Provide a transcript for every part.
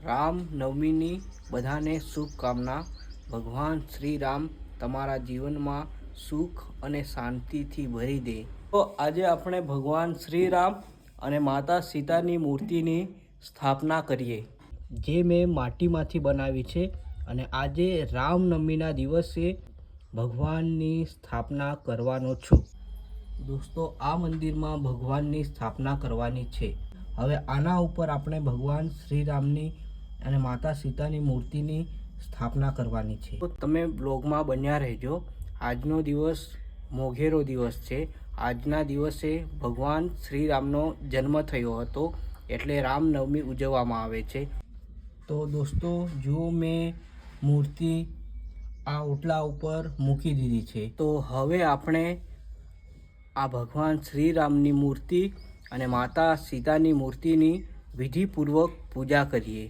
રામ નવમીની બધાને શુભકામના। ભગવાન શ્રી રામ તમારા જીવનમાં સુખ અને શાંતિથી ભરી દે। તો આજે આપણે ભગવાન શ્રી રામ અને માતા સીતાની મૂર્તિની સ્થાપના કરીએ, જે મેં માટીમાંથી બનાવી છે। અને આજે રામનવમીના દિવસે ભગવાનની સ્થાપના કરવાનો છું। દોસ્તો, આ મંદિરમાં ભગવાનની સ્થાપના કરવાની છે। હવે આના ઉપર આપણે ભગવાન શ્રી રામની અને માતા સીતાની મૂર્તિની સ્થાપના કરવાની છે। તો તમે બ્લોગમાં બન્યા રહેજો। આજનો દિવસ મોઘેરો દિવસ છે। આજના દિવસે ભગવાન શ્રી રામનો જન્મ થયો હતો, એટલે રામનવમી ઉજવવામાં આવે છે। તો દોસ્તો જુઓ, મેં મૂર્તિ આ ઓટલા ઉપર મૂકી દીધી છે। તો હવે આપણે આ ભગવાન શ્રી રામની મૂર્તિ અને માતા સીતાની મૂર્તિની વિધિપૂર્વક પૂજા કરીએ।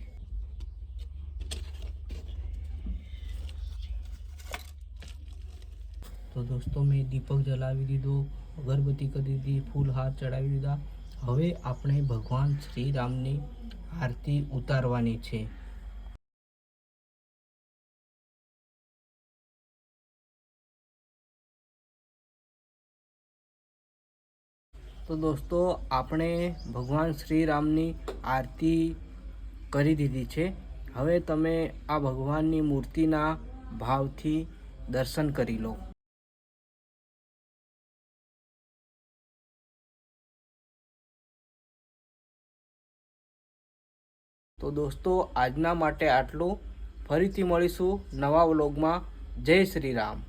તો દોસ્તો, મેં દીપક જલાવી દીધો, અગરબત્તી કરી દીધી, ફૂલહાર ચડાવી દીધા। હવે આપણે ભગવાન શ્રી રામની આરતી ઉતારવાની છે। તો દોસ્તો, આપણે ભગવાન શ્રી રામની આરતી કરી દીધી છે। હવે તમે આ ભગવાનની મૂર્તિના ભાવથી દર્શન કરી લો। તો દોસ્તો, આજના માટે આટલું। ફરીથી મળીશું નવા વ્લોગમાં। જય શ્રી રામ।